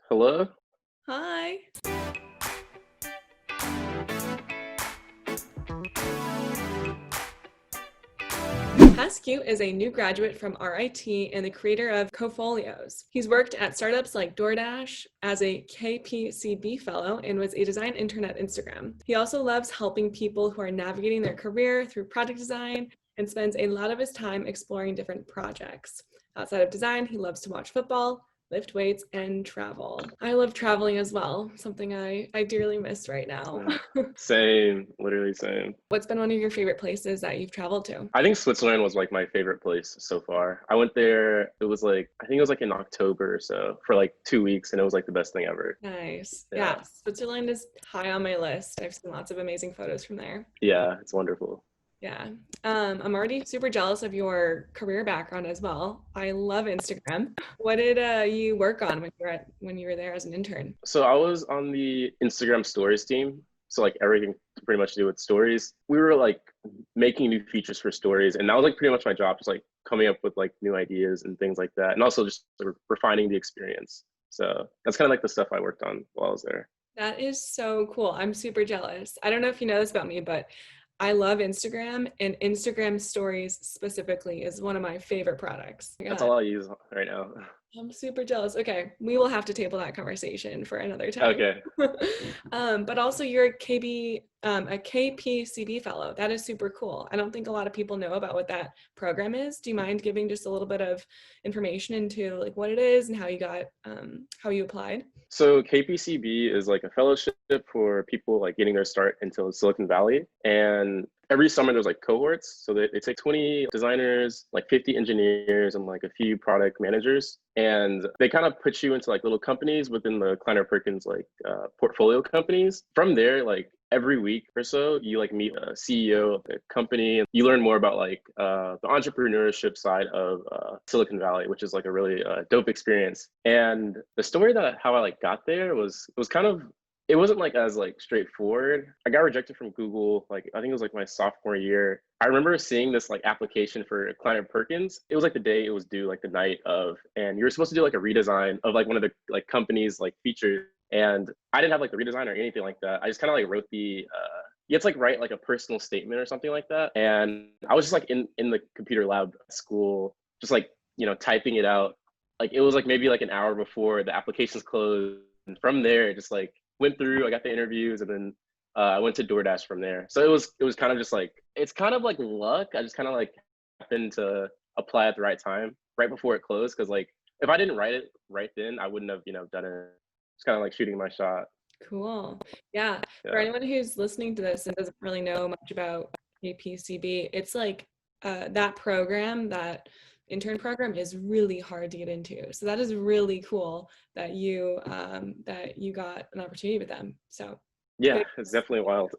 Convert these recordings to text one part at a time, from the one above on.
Hello? Hi. Hasque is a new graduate from RIT and the creator of Cofolios. He's worked at startups like DoorDash as a KPCB fellow and was a design intern at Instagram. He also loves helping people who are navigating their career through project design and spends a lot of his time exploring different projects. Outside of design, he loves to watch football, lift weights, and travel. I love traveling as well, something I dearly miss right now. Same, literally same. What's been one of your favorite places that you've traveled to? I think Switzerland was like my favorite place so far. I went there, it was like, I think it was like in October or so for like 2 weeks, and it was like the best thing ever. Nice. Yeah. Yeah, Switzerland is high on my list. I've seen lots of amazing photos from there. Yeah, it's wonderful. Yeah. I'm already super jealous of your career background as well. I love Instagram. What did you work on when you were there as an intern? So I was on the Instagram stories team. So like everything to pretty much do with stories. We were like making new features for stories, and that was like pretty much my job, just like coming up with like new ideas and things like that. And also just sort of refining the experience. So that's kind of like the stuff I worked on while I was there. That is so cool. I'm super jealous. I don't know if you know this about me, but I love Instagram, and Instagram stories specifically is one of my favorite products. That's Yeah. all I use right now. I'm super jealous. Okay, we will have to table that conversation for another time. Okay. But also you're a KPCB fellow. That is super cool. I don't think a lot of people know about what that program is. Do you mind giving just a little bit of information into like what it is and how you applied? So KPCB is like a fellowship for people like getting their start into Silicon Valley. And every summer there's like cohorts. So they take 20 designers, like 50 engineers, and like a few product managers. And they kind of put you into like little companies within the Kleiner Perkins like portfolio companies. From there, like every week or so, you like meet a CEO of the company. You learn more about like the entrepreneurship side of Silicon Valley, which is like a really dope experience. And the story that how I like got there was it was kind of it wasn't like as like straightforward. I got rejected from Google, like I think it was like my sophomore year. I remember seeing this like application for Kleiner Perkins. It was like the day it was due, like the night of, and you were supposed to do like a redesign of like one of the like company's like features. And I didn't have like the redesign or anything like that. I just kind of like wrote the you have to like write like a personal statement or something like that. And I was just like in the computer lab at school, just like typing it out. Like it was like maybe like an hour before the applications closed. And from there, it just like went through. I got the interviews, and then I went to DoorDash from there. So it was kind of just like it's kind of like luck. I just kind of like happened to apply at the right time, right before it closed. Because like if I didn't write it right then, I wouldn't have done it. It's kind of like shooting my shot. Cool. Yeah. For Yeah. anyone who's listening to this and doesn't really know much about APCB, it's like that program, that intern program is really hard to get into. So that is really cool that you got an opportunity with them. So Yeah, big it's definitely wild.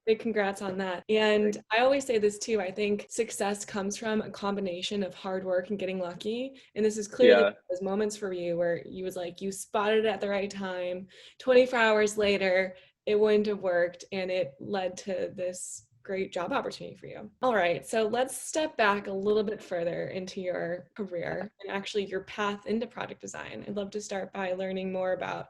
big congrats on that. And I always say this too. I think success comes from a combination of hard work and getting lucky. And this is clearly Yeah. those moments for you where you was like you spotted it at the right time. 24 hours later, it wouldn't have worked, and it led to this great job opportunity for you. All right, so let's step back a little bit further into your career and actually your path into product design. I'd love to start by learning more about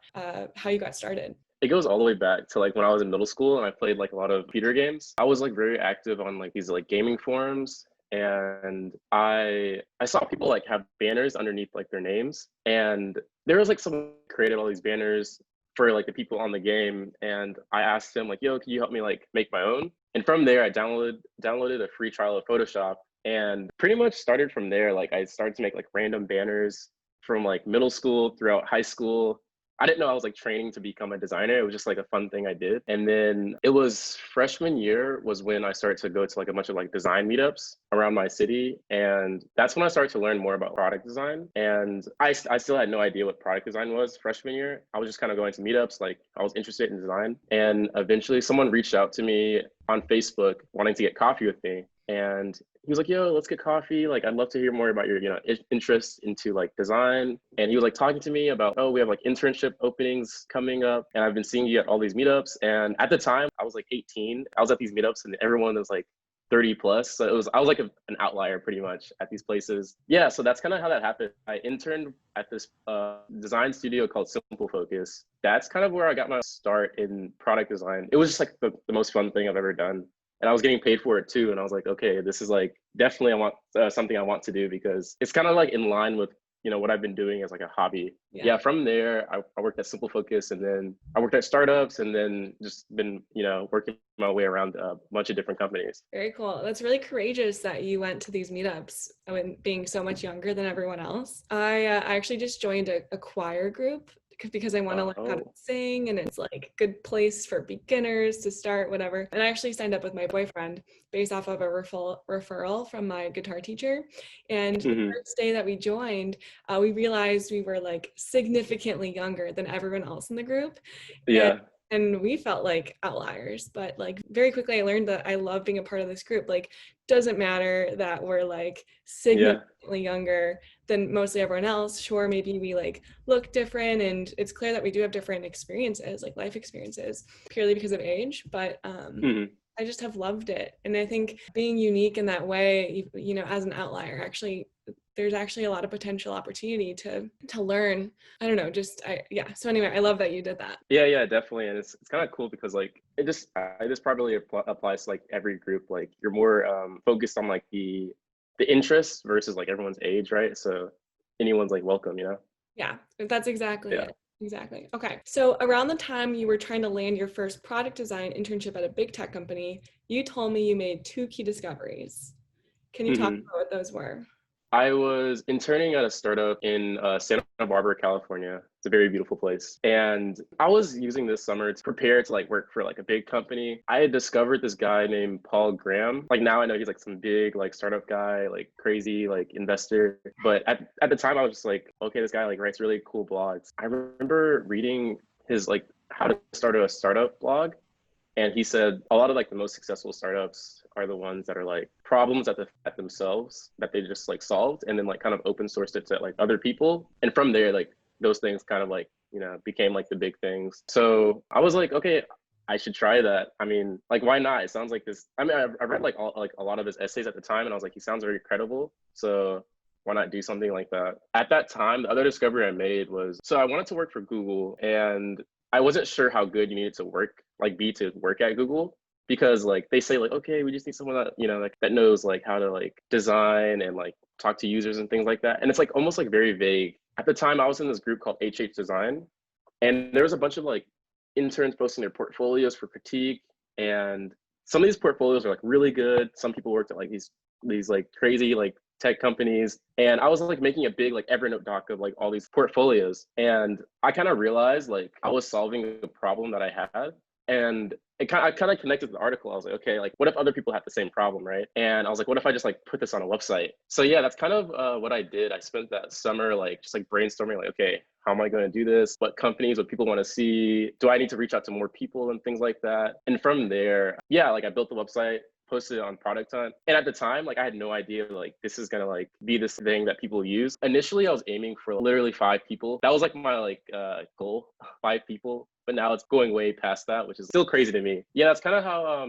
how you got started. It goes all the way back to like when I was in middle school and I played like a lot of computer games. I was like very active on like these like gaming forums, and I saw people like have banners underneath like their names, and there was like someone created all these banners for like the people on the game, and I asked him like, yo, can you help me like make my own? And from there I downloaded a free trial of Photoshop, and pretty much started from there. Like I started to make like random banners from like middle school throughout high school. I didn't know I was like training to become a designer. It was just like a fun thing I did. And then it was freshman year was when I started to go to like a bunch of like design meetups around my city. And that's when I started to learn more about product design. And I still had no idea what product design was freshman year. I was just kind of going to meetups, like I was interested in design. And eventually someone reached out to me on Facebook wanting to get coffee with me. And he was like, yo, let's get coffee. Like, I'd love to hear more about your, interest into like design. And he was like talking to me about, oh, we have like internship openings coming up. And I've been seeing you at all these meetups. And at the time I was like 18. I was at these meetups and everyone was like 30 plus. So I was like an outlier pretty much at these places. Yeah, so that's kind of how that happened. I interned at this design studio called Simple Focus. That's kind of where I got my start in product design. It was just like the most fun thing I've ever done. And I was getting paid for it too. And I was like, okay, this is like definitely I want something I want to do because it's kind of like in line with what I've been doing as like a hobby. Yeah, from there, I worked at Simple Focus, and then I worked at startups, and then just been, working my way around a bunch of different companies. Very cool. That's really courageous that you went to these meetups, I mean, being so much younger than everyone else. I actually just joined a choir group because I want to learn how to sing, and it's like a good place for beginners to start, whatever. And I actually signed up with my boyfriend based off of a referral from my guitar teacher. And the first day that we joined, we realized we were like significantly younger than everyone else in the group. Yeah. And we felt like outliers, but like very quickly I learned that I love being a part of this group. Like, doesn't matter that we're like significantly younger than mostly everyone else. Sure, maybe we like look different, and it's clear that we do have different experiences, like life experiences, purely because of age, but I just have loved it. And I think being unique in that way, as an outlier, actually there's actually a lot of potential opportunity to learn. I don't know, so anyway, I love that you did that. Yeah, definitely. And it's kind of cool because like this probably applies to like every group. Like you're more focused on like the interests versus like everyone's age, right? So anyone's like welcome. Yeah, that's exactly it. Exactly. Okay. So around the time you were trying to land your first product design internship at a big tech company, you told me you made 2 key discoveries. Can you talk about what those were? I was interning at a startup in Santa Barbara, California. It's a very beautiful place. And I was using this summer to prepare to like work for like a big company. I had discovered this guy named Paul Graham. Like now I know he's like some big like startup guy, like crazy like investor. But at the time I was just like, okay, this guy like writes really cool blogs. I remember reading his like how to start a startup blog. And he said a lot of like the most successful startups are the ones that are like problems at themselves that they just like solved and then like kind of open sourced it to like other people. And from there, like those things kind of like, became like the big things. So I was like, okay, I should try that. I mean, like, why not? It sounds like this. I mean, I read like a lot of his essays at the time, and I was like, he sounds very credible. So why not do something like that? At that time, the other discovery I made was, so I wanted to work for Google, and I wasn't sure how good you needed to be to work at Google, because like they say like, okay, we just need someone that, like that knows like how to like design and like talk to users and things like that. And it's like almost like very vague. At the time I was in this group called HH Design, and there was a bunch of like interns posting their portfolios for critique, and some of these portfolios are like really good. Some people worked at like these like crazy like tech companies, and I was like making a big like Evernote doc of like all these portfolios, and I kind of realized like I was solving the problem that I had. And I kind of connected to the article. I was like, okay, like what if other people have the same problem, right? And I was like, what if I just like put this on a website? So yeah, that's kind of what I did. I spent that summer like just like brainstorming, like, okay, how am I going to do this? What companies, what people want to see? Do I need to reach out to more people and things like that? And from there, yeah, like I built the website, posted it on Product Hunt. And at the time, like I had no idea like this is gonna like be this thing that people use. Initially, I was aiming for literally 5 people. That was like my like goal, 5 people. But now it's going way past that, which is still crazy to me. Yeah, that's kind of how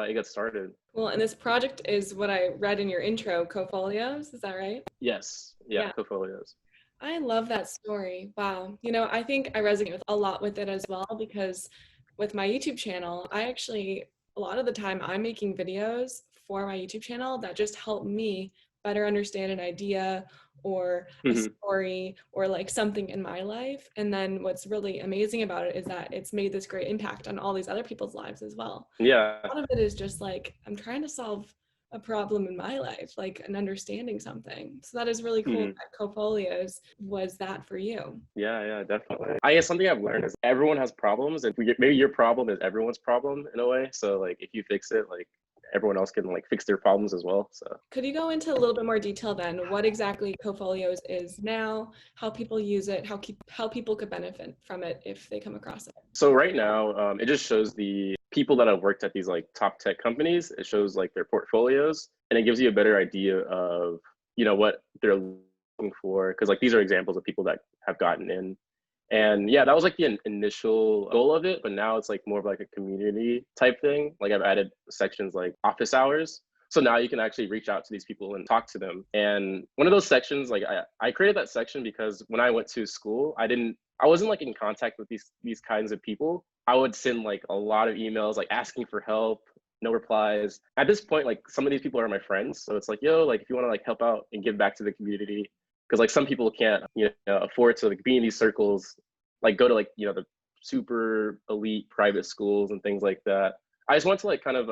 it got started. Well, and this project is what I read in your intro, Cofolios, is that right? Yes, yeah. Cofolios. I love that story. Wow. I think I resonate a lot with it as well, because with my YouTube channel, a lot of the time I'm making videos for my YouTube channel that just help me better understand an idea or a story or like something in my life. And then what's really amazing about it is that it's made this great impact on all these other people's lives as well. Yeah. A lot of it is just like, I'm trying to solve a problem in my life, like an understanding something. So that is really cool that Cofolios was that for you. Yeah, definitely. I guess something I've learned is everyone has problems, and maybe your problem is everyone's problem in a way. So like if you fix it, like everyone else can like fix their problems as well. So could you go into a little bit more detail then? What exactly Cofolios is now, how people use it, how people could benefit from it if they come across it? So right now, it just shows the people that have worked at these like top tech companies. It shows like their portfolios, and it gives you a better idea of what they're looking for, because like these are examples of people that have gotten in. And yeah, that was like the initial goal of it, but now it's like more of like a community type thing. Like I've added sections like office hours. So now you can actually reach out to these people and talk to them. And one of those sections, like I created that section because when I went to school, I wasn't like in contact with these kinds of people. I would send like a lot of emails like asking for help, no replies. At this point, like some of these people are my friends. So it's like, yo, like if you want to like help out and give back to the community, because like some people can't, afford to like be in these circles, like go to like, the super elite private schools and things like that. I just want to like kind of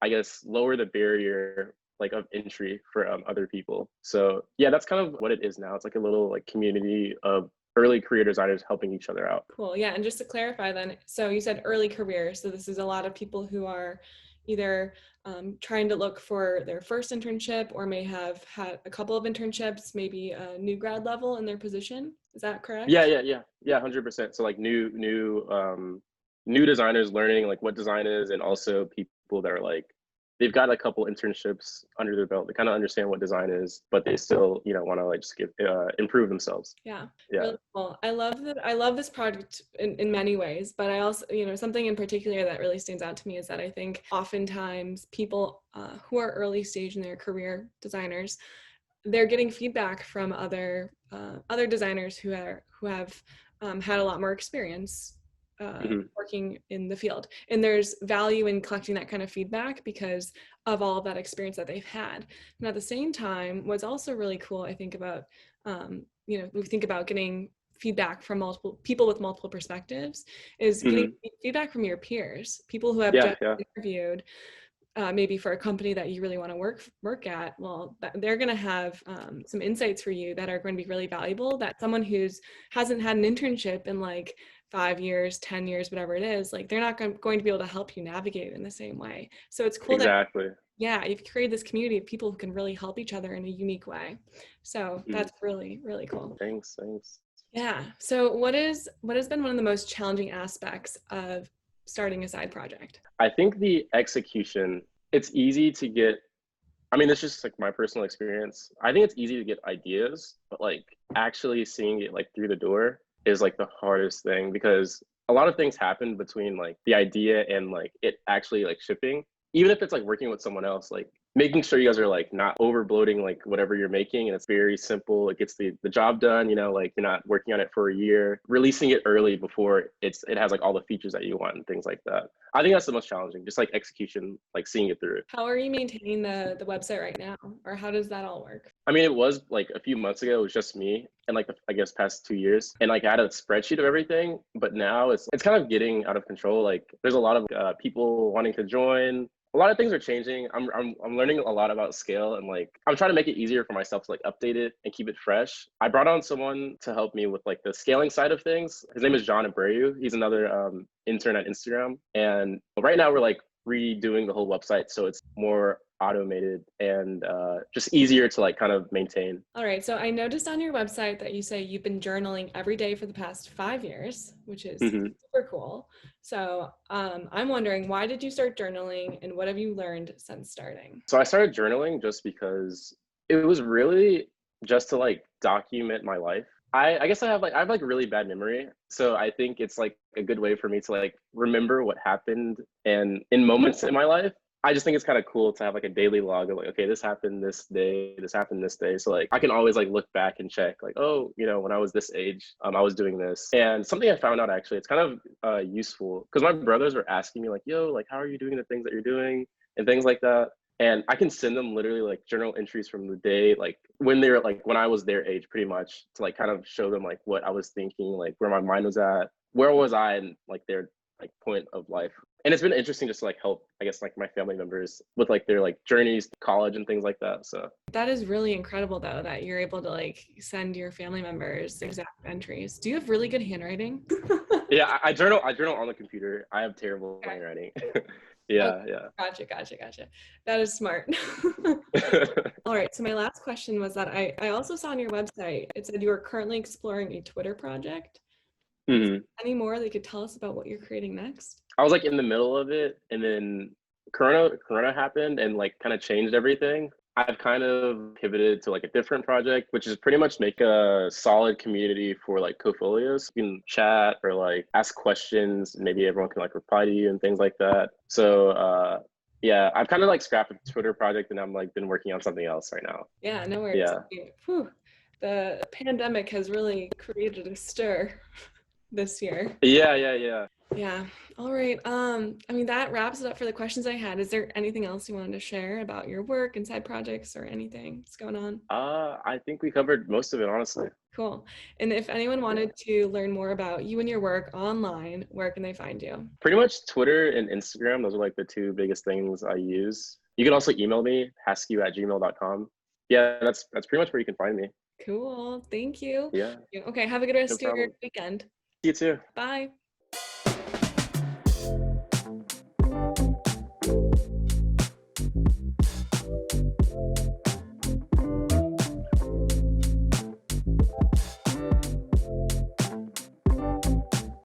I guess lower the barrier like of entry for other people. So yeah, that's kind of what it is now. It's like a little like community of early career designers helping each other out. Cool. Yeah. And just to clarify then, so you said early career. So this is a lot of people who are either trying to look for their first internship or may have had a couple of internships, maybe a new grad level in their position. Is that correct? Yeah, 100%. So like new designers learning like what design is, and also people that are like they've got a couple internships under their belt. They kind of understand what design is, but they still want to like just improve themselves. Yeah. Yeah. Really cool. I love that. I love this project in many ways, but I also, something in particular that really stands out to me is that I think oftentimes people who are early stage in their career, designers, they're getting feedback from other designers who have had a lot more experience working in the field, and there's value in collecting that kind of feedback because of all of that experience that they've had. And at the same time, what's also really cool, I think about, we think about getting feedback from multiple people with multiple perspectives, is getting feedback from your peers, people who have just interviewed maybe for a company that you really want to work at. Well, they're going to have some insights for you that are going to be really valuable, that someone who's hasn't had an internship in like 5 years, 10 years, whatever it is, like they're not going to be able to help you navigate in the same way. So it's cool exactly. that you've created this community of people who can really help each other in a unique way. So that's really, really cool. Thanks. Yeah. So what has been one of the most challenging aspects of starting a side project? I think the execution, it's easy to get, I mean, this is just like my personal experience. I think it's easy to get ideas, but like actually seeing it like through the door is like the hardest thing, because a lot of things happen between like the idea and like it actually like shipping. Even if it's like working with someone else, like making sure you guys are like not over bloating like whatever you're making, and it's very simple, it gets the job done, like you're not working on it for a year, releasing it early before it has like all the features that you want and things like that. I think that's the most challenging, just like execution, like seeing it through. How are you maintaining the website right now, or how does that all work? I mean, it was like a few months ago, it was just me, and like I guess past 2 years, and like I had a spreadsheet of everything, but now it's kind of getting out of control. Like there's a lot of people wanting to join. A lot of things are changing. I'm learning a lot about scale, and like I'm trying to make it easier for myself to like update it and keep it fresh. I brought on someone to help me with like the scaling side of things. His name is John Abreu. He's another intern at Instagram, and right now we're like redoing the whole website so it's more automated and just easier to like kind of maintain. All right. So I noticed on your website that you say you've been journaling every day for the past 5 years, which is super cool. So I'm wondering, why did you start journaling, and what have you learned since starting? So I started journaling just because it was really just to like document my life. I guess I have like really bad memory. So I think it's like a good way for me to like remember what happened and in moments in my life. I just think it's kind of cool to have like a daily log of like, okay, this happened this day, this happened this day. So like I can always like look back and check like, oh, when I was this age, I was doing this. And something I found out, actually, it's kind of useful, because my brothers were asking me like, yo, like how are you doing the things that you're doing and things like that. And I can send them literally like journal entries from the day, like when they're like, when I was their age pretty much, to like kind of show them like what I was thinking, like where my mind was at, where was I in like their like point of life. And it's been interesting just to like help, I guess, like my family members with like their like journeys to college and things like that. So that is really incredible though, that you're able to like send your family members exact entries. Do you have really good handwriting? Yeah, I journal on the computer. I have terrible handwriting. Yeah. Gotcha. That is smart. All right. So my last question was that I also saw on your website, it said you are currently exploring a Twitter project. Any more that you could tell us about what you're creating next? I was like in the middle of it, and then Corona happened and like kind of changed everything. I've kind of pivoted to like a different project, which is pretty much make a solid community for like Cofolios. You can chat or like ask questions, and maybe everyone can like reply to you and things like that. So Yeah, I've kind of like scrapped the Twitter project and I'm like been working on something else right now. Yeah, no worries. Yeah. Whew. The pandemic has really created a stir this year. Yeah. Yeah. All right. I mean, that wraps it up for the questions I had. Is there anything else you wanted to share about your work and side projects or anything that's going on? I think we covered most of it, honestly. Cool. And if anyone Yeah. wanted to learn more about you and your work online, where can they find you? Pretty much Twitter and Instagram. Those are like the two biggest things I use. You can also email me, hasque@gmail.com. Yeah, that's pretty much where you can find me. Cool. Thank you. Yeah, Okay. Have a good no rest of your problem. weekend. You too. Bye.